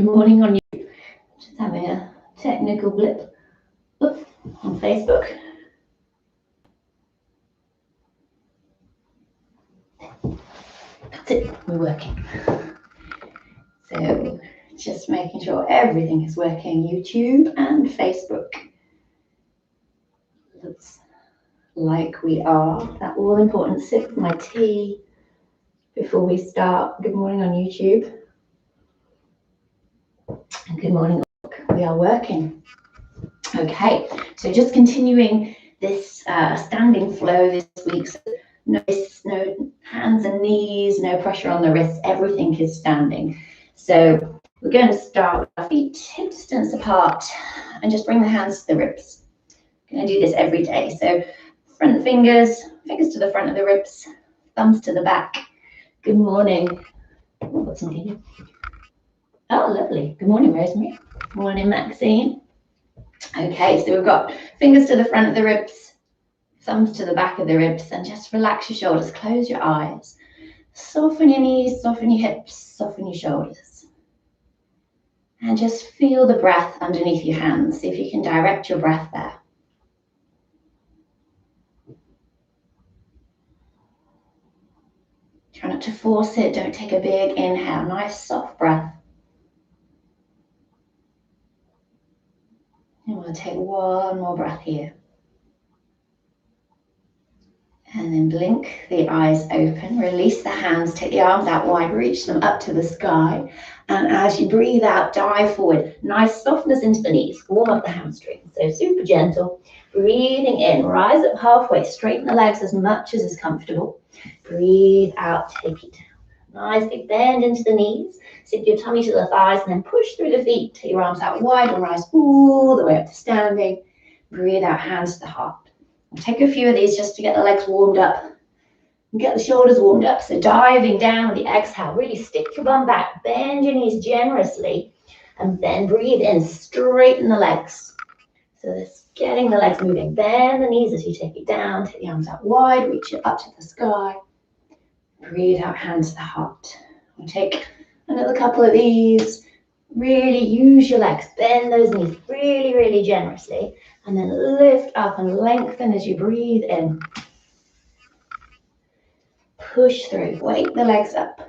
Good morning on you. Just having a technical blip on Facebook. That's it, we're working. So just making sure everything is working, YouTube and Facebook. Looks like we are. That all important sip of my tea before we start. Good morning on YouTube. And good morning, we are working. Okay, so just continuing this standing flow this week. So no hands and knees, no pressure on the wrists, everything is standing. So we're going to start with our feet hip distance apart and just bring the hands to the ribs. I'm going to do this every day. So front fingers to the front of the ribs, thumbs to the back. Good morning. What's in here? Oh, lovely. Good morning, Rosemary. Morning, Maxine. Okay, so we've got fingers to the front of the ribs, thumbs to the back of the ribs, and just relax your shoulders, close your eyes. Soften your knees, soften your hips, soften your shoulders. And just feel the breath underneath your hands. See if you can direct your breath there. Try not to force it, don't take a big inhale, nice soft breath. And we'll take one more breath here. And then blink the eyes open, release the hands, take the arms out wide, reach them up to the sky. And as you breathe out, dive forward. Nice softness into the knees, warm up the hamstrings. So super gentle. Breathing in, rise up halfway, straighten the legs as much as is comfortable. Breathe out, take it down. Nice big bend into the knees. Sink your tummy to the thighs and then push through the feet. Take your arms out wide and rise all the way up to standing. Breathe out, hands to the heart. Take a few of these just to get the legs warmed up and get the shoulders warmed up. So diving down with the exhale, really stick your bum back, bend your knees generously, and then breathe in, straighten the legs. So this getting the legs moving. Bend the knees as you take it down, take the arms out wide, reach it up to the sky. Breathe out, hands to the heart. We'll take another couple of these. Really use your legs, bend those knees really, really generously. And then lift up and lengthen as you breathe in. Push through, wake the legs up.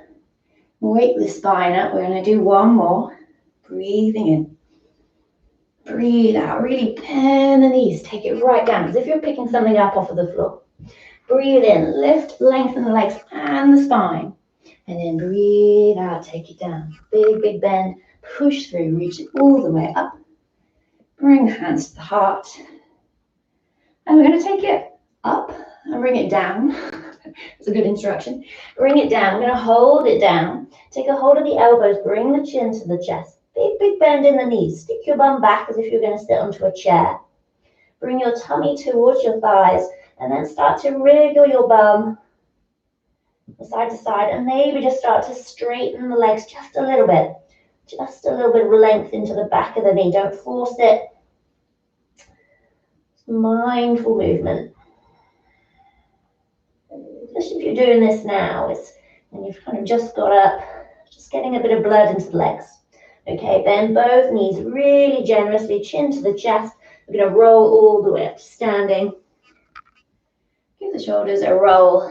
Wake the spine up. We're going to do one more. Breathing in. Breathe out, really bend the knees. Take it right down as if you're picking something up off of the floor. Breathe in, lift, lengthen the legs and the spine. And then breathe out, take it down. Big, big bend. Push through, reach it all the way up. Bring the hands to the heart. And we're going to take it up and bring it down. It's a good instruction. Bring it down. We're going to hold it down. Take a hold of the elbows. Bring the chin to the chest. Big, big bend in the knees. Stick your bum back as if you're going to sit onto a chair. Bring your tummy towards your thighs. And then start to wriggle your bum side to side. And maybe just start to straighten the legs just a little bit. Just a little bit of length into the back of the knee. Don't force it. Mindful movement. Especially if you're doing this now, it's when you've kind of just got up, just getting a bit of blood into the legs. Okay, bend both knees really generously, chin to the chest. We're going to roll all the way up to standing. Give the shoulders a roll.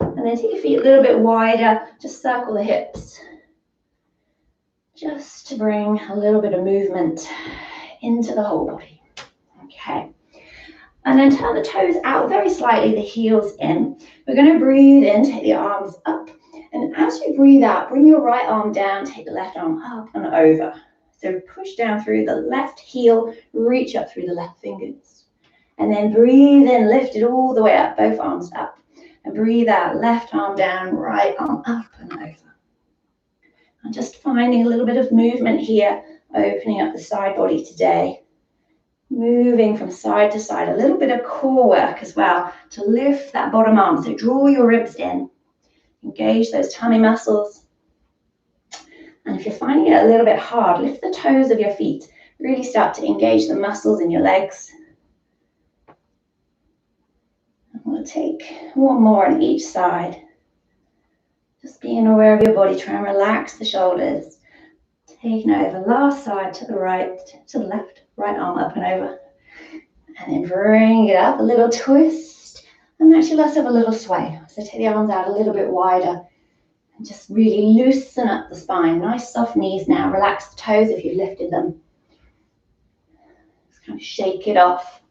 And then take your feet a little bit wider. Just circle the hips. Just to bring a little bit of movement into the whole body. Okay. And then turn the toes out very slightly, the heels in. We're going to breathe in, take the arms up. And as you breathe out, bring your right arm down, take the left arm up and over. So push down through the left heel, reach up through the left fingers. And then breathe in, lift it all the way up, both arms up. And breathe out, left arm down, right arm up and over. And just finding a little bit of movement here, opening up the side body today. Moving from side to side, a little bit of core work as well to lift that bottom arm. So draw your ribs in, engage those tummy muscles. And if you're finding it a little bit hard, lift the toes of your feet. Really start to engage the muscles in your legs. And we'll take one more on each side. Just being aware of your body, try and relax the shoulders. Taking over, last side to the right, to the left, right arm up and over. And then bring it up, a little twist. And actually let's have a little sway. So take the arms out a little bit wider and just really loosen up the spine. Nice soft knees now. Relax the toes if you've lifted them. Just kind of shake it off.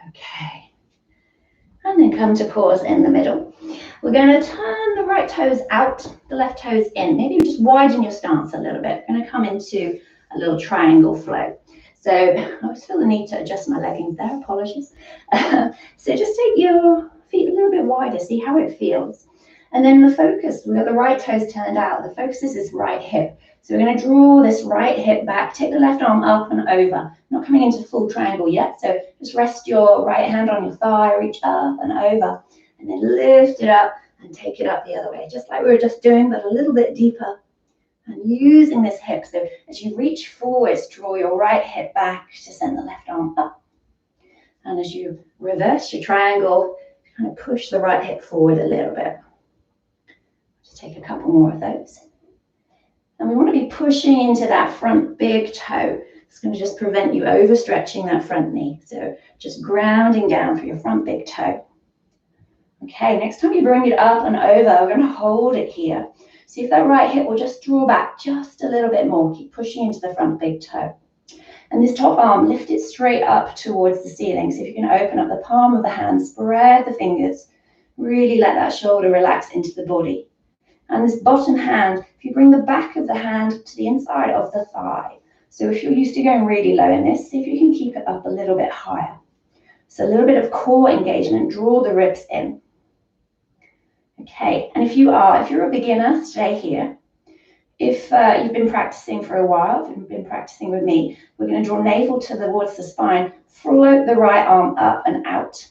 Okay. And then come to pause in the middle. We're going to turn the right toes out, the left toes in. Maybe just widen your stance a little bit. We're going to come into a little triangle flow. So I always feel the need to adjust my leggings there, apologies. So just take your feet a little bit wider, see how it feels. And then the focus, we've got the right toes turned out. The focus is this right hip. So we're going to draw this right hip back, take the left arm up and over. Not coming into full triangle yet, so just rest your right hand on your thigh, reach up and over, and then lift it up and take it up the other way, just like we were just doing, but a little bit deeper. And using this hip, so as you reach forwards, draw your right hip back to send the left arm up. And as you reverse your triangle, kind of push the right hip forward a little bit. Just take a couple more of those. And we want to be pushing into that front big toe. It's going to just prevent you overstretching that front knee. So just grounding down for your front big toe. Okay, next time you bring it up and over, we're going to hold it here. See if that right hip will just draw back just a little bit more. Keep pushing into the front big toe. And this top arm, lift it straight up towards the ceiling. So if you can open up the palm of the hand, spread the fingers. Really let that shoulder relax into the body. And this bottom hand, if you bring the back of the hand to the inside of the thigh. So if you're used to going really low in this, see if you can keep it up a little bit higher. So a little bit of core engagement, draw the ribs in. Okay, and if you're a beginner, stay here. If you've been practicing for a while, if you've been practicing with me, we're going to draw navel towards the spine, float the right arm up and out.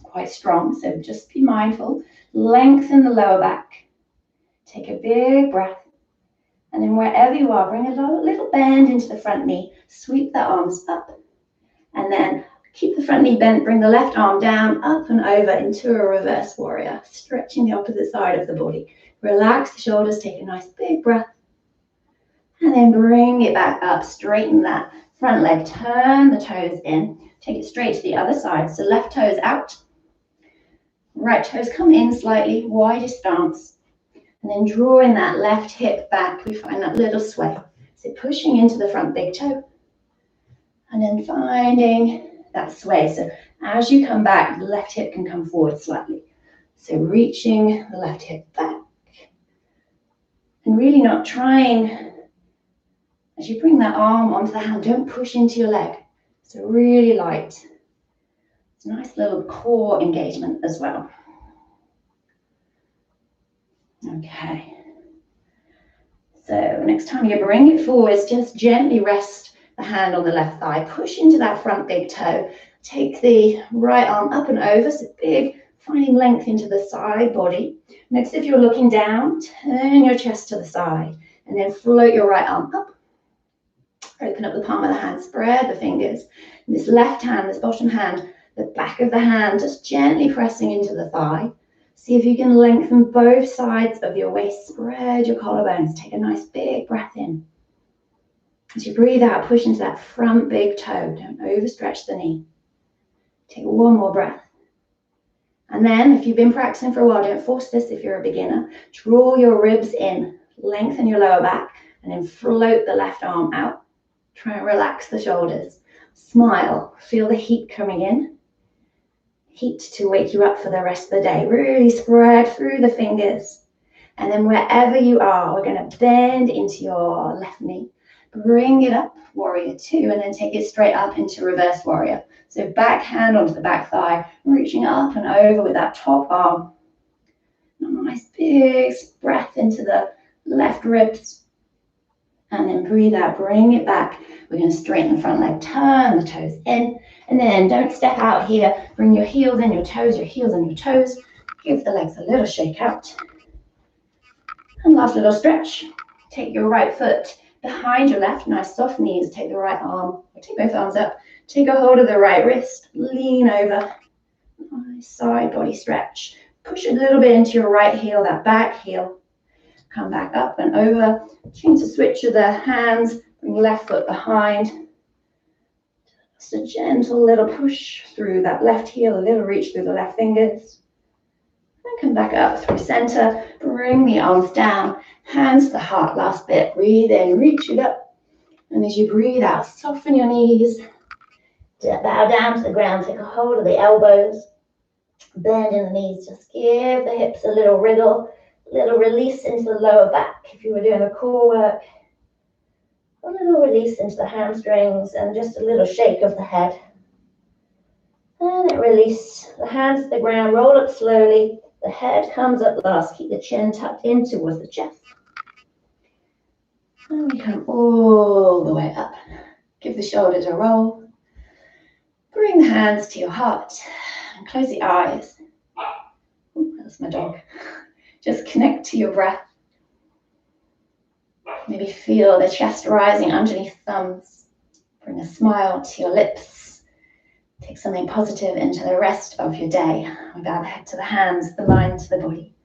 Quite strong, so just be mindful. Lengthen the lower back. Take a big breath. And then wherever you are, bring a little bend into the front knee. Sweep the arms up. And then keep the front knee bent, bring the left arm down, up and over into a reverse warrior, stretching the opposite side of the body. Relax the shoulders, take a nice big breath, and then bring it back up, straighten that front leg, turn the toes in, take it straight to the other side. So left toes out, right toes come in slightly, wider stance, and then drawing that left hip back, we find that little sway. So pushing into the front big toe, and then finding that sway. So as you come back, the left hip can come forward slightly. So reaching the left hip back. And really not trying, as you bring that arm onto the hand, don't push into your leg. So really light. It's a nice little core engagement as well. Okay. So next time you bring it forwards, just gently rest the hand on the left thigh. Push into that front big toe. Take the right arm up and over, so big, finding length into the side body. Next, if you're looking down, turn your chest to the side and then float your right arm up. Open up the palm of the hand, spread the fingers. And this left hand, this bottom hand, the back of the hand, just gently pressing into the thigh. See if you can lengthen both sides of your waist, spread your collarbones. Take a nice big breath in. As you breathe out, push into that front big toe. Don't overstretch the knee. Take one more breath. And then, if you've been practicing for a while, don't force this if you're a beginner. Draw your ribs in, lengthen your lower back, and then float the left arm out. Try and relax the shoulders. Smile. Feel the heat coming in. Heat to wake you up for the rest of the day. Really spread through the fingers. And then wherever you are, we're going to bend into your left knee. Bring it up, warrior two, and then take it straight up into reverse warrior. So back hand onto the back thigh, reaching up and over with that top arm. Nice big breath into the left ribs. And then breathe out, bring it back. We're going to straighten the front leg, turn the toes in, and then don't step out here. Bring your heels in, your heels and your toes. Give the legs a little shake out. And last little stretch. Take your right foot behind your left, nice soft knees. Take the right arm, or take both arms up. Take a hold of the right wrist, lean over. Nice side body stretch. Push a little bit into your right heel, that back heel. Come back up and over. Change the switch of the hands. Bring left foot behind. Just a gentle little push through that left heel, a little reach through the left fingers. And come back up through center. Bring the arms down. Hands to the heart. Last bit. Breathe in, reach it up. And as you breathe out, soften your knees. Bow down to the ground. Take a hold of the elbows. Bend in the knees. Just give the hips a little wriggle. A little release into the lower back if you were doing a core work. A little release into the hamstrings and just a little shake of the head. And then release the hands to the ground. Roll up slowly. The head comes up last. Keep the chin tucked in towards the chest. And we come all the way up. Give the shoulders a roll. Bring the hands to your heart. And close the eyes. Ooh, that's my dog. Just connect to your breath. Maybe feel the chest rising underneath thumbs. Bring a smile to your lips. Take something positive into the rest of your day. We bow the head to the hands, the mind to the body.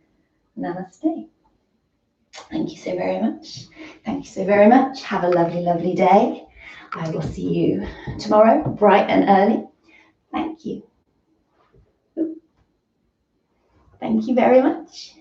Namaste. Thank you so very much. Thank you so very much. Have a lovely, lovely day. I will see you tomorrow, bright and early. Thank you. Thank you very much.